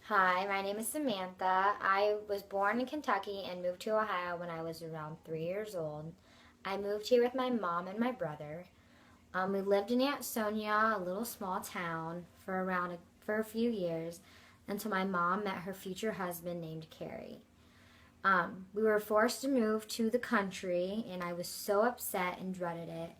Hi, my name is Samantha. I was born in Kentucky and moved to Ohio when I was around 3 years old. I moved here with my mom and my brother. We lived in Sonia, a little small town, for a few years until my mom met her future husband named Carrie. We were forced to move to the country, and I was so upset and dreaded it.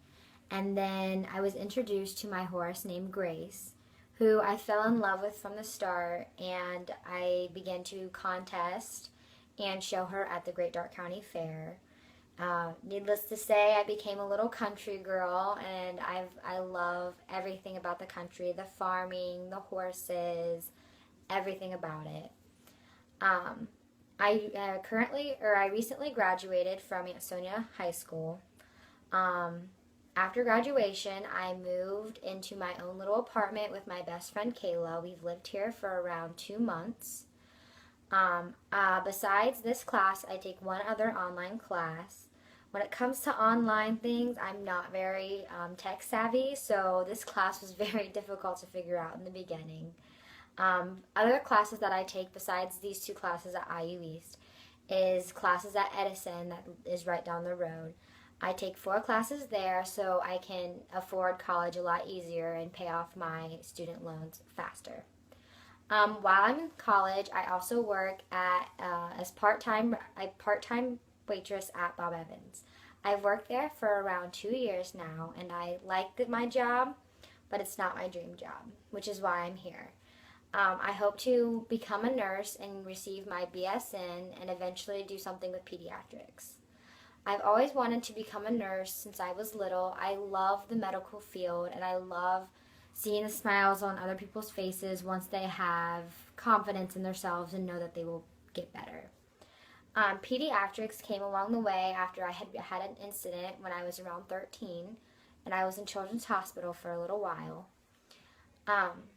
And then I was introduced to my horse named Grace, who I fell in love with from the start, and I began to contest and show her at the Great Dark County Fair. Needless to say, I became a little country girl, and I love everything about the country, the farming, the horses, everything about it. Um, I recently graduated from Ansonia High School. Um, After graduation, I moved into my own little apartment with my best friend Kayla. We've lived here for around 2 months. Besides this class, I take one other online class. When it comes to online things, I'm not very tech savvy, so this class was very difficult to figure out in the beginning. Other classes that I take besides these two classes at IU East is classes at Edison that is right down the road. I take 4 classes there so I can afford college a lot easier and pay off my student loans faster. While I'm in college, I also work at as part-time waitress at Bob Evans. I've worked there for around 2 years now, and I like my job, but it's not my dream job, which is why I'm here. I hope to become a nurse and receive my BSN and eventually do something with pediatrics. I've always wanted to become a nurse since I was little. I love the medical field and I love seeing the smiles on other people's faces once they have confidence in themselves and know that they will get better. Pediatrics came along the way after I had an incident when I was around 13 and I was in Children's Hospital for a little while. Um,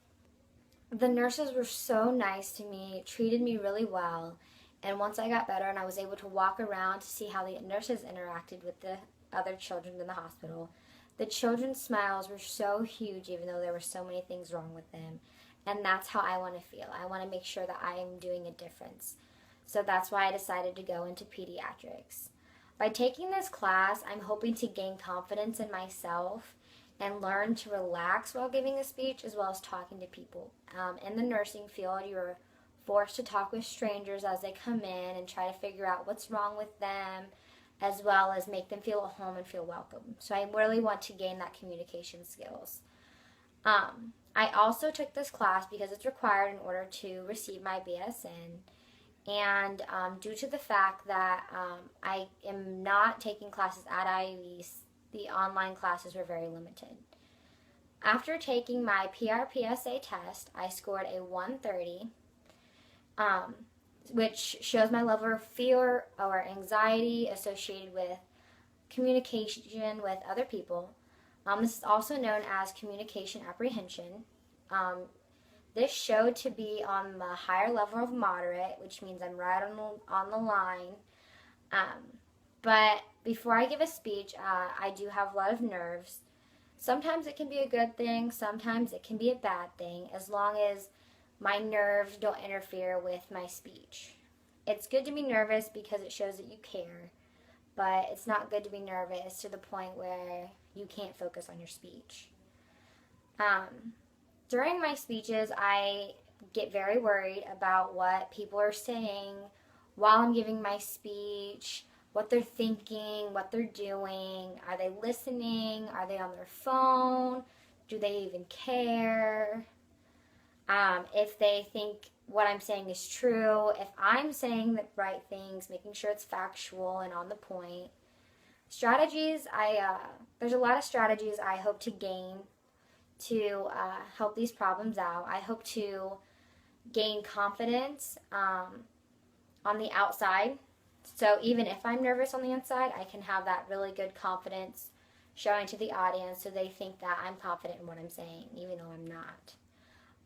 the nurses were so nice to me, treated me really well. And once I got better and I was able to walk around to see how the nurses interacted with the other children in the hospital, the children's smiles were so huge, even though there were so many things wrong with them. And that's how I want to feel. I want to make sure that I am doing a difference. So that's why I decided to go into pediatrics. By taking this class, I'm hoping to gain confidence in myself and learn to relax while giving a speech as well as talking to people. In the nursing field, you're forced to talk with strangers as they come in and try to figure out what's wrong with them as well as make them feel at home and feel welcome. So I really want to gain that communication skills. I also took this class because it's required in order to receive my BSN. And due to the fact that I am not taking classes at IUE, the online classes were very limited. After taking my PRPSA test, I scored a 130, um, which shows my level of fear or anxiety associated with communication with other people. This is also known as communication apprehension. Um, this showed to be on the higher level of moderate, which means I'm right on the line. Um, but before I give a speech, I do have a lot of nerves. Sometimes it can be a good thing, sometimes it can be a bad thing, as long as my nerves don't interfere with my speech. It's good to be nervous because it shows that you care, but it's not good to be nervous to the point where you can't focus on your speech. Um, During my speeches, I get very worried about what people are saying while I'm giving my speech, what they're thinking, what they're doing. Are they listening? Are they on their phone? Do they even care? If they think what I'm saying is true, if I'm saying the right things, making sure it's factual and on the point. Strategies, there's a lot of strategies I hope to gain to help these problems out. I hope to gain confidence on the outside. So even if I'm nervous on the inside, I can have that really good confidence showing to the audience so they think that I'm confident in what I'm saying, even though I'm not.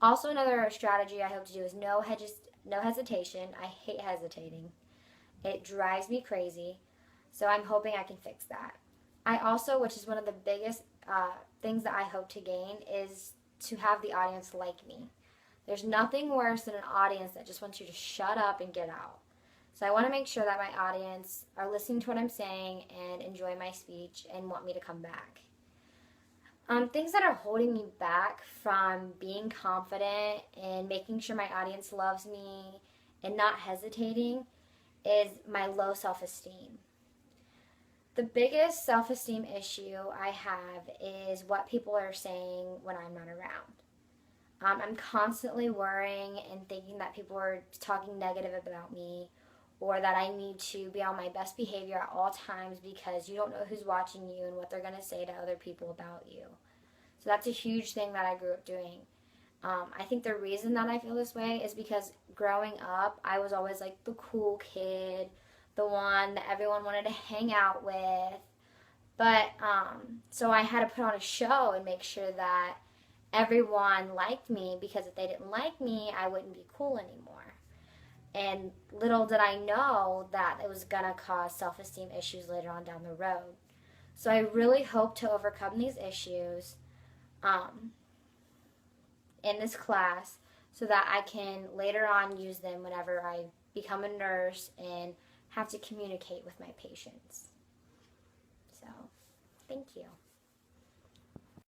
Also, another strategy I hope to do is no hesitation. I hate hesitating. It drives me crazy. So I'm hoping I can fix that. I also, which is one of the biggest things that I hope to gain, is to have the audience like me. There's nothing worse than an audience that just wants you to shut up and get out. So I want to make sure that my audience are listening to what I'm saying and enjoy my speech and want me to come back. Things that are holding me back from being confident and making sure my audience loves me and not hesitating is my low self-esteem. The biggest self-esteem issue I have is what people are saying when I'm not around. I'm constantly worrying and thinking that people are talking negative about me, or that I need to be on my best behavior at all times because you don't know who's watching you and what they're going to say to other people about you. So that's a huge thing that I grew up doing. I think the reason that I feel this way is because growing up, I was always like the cool kid, the one that everyone wanted to hang out with. But so I had to put on a show and make sure that everyone liked me, because if they didn't like me, I wouldn't be cool anymore. And little did I know that it was going to cause self-esteem issues later on down the road. So I really hope to overcome these issues in this class so that I can later on use them whenever I become a nurse and have to communicate with my patients. So, thank you.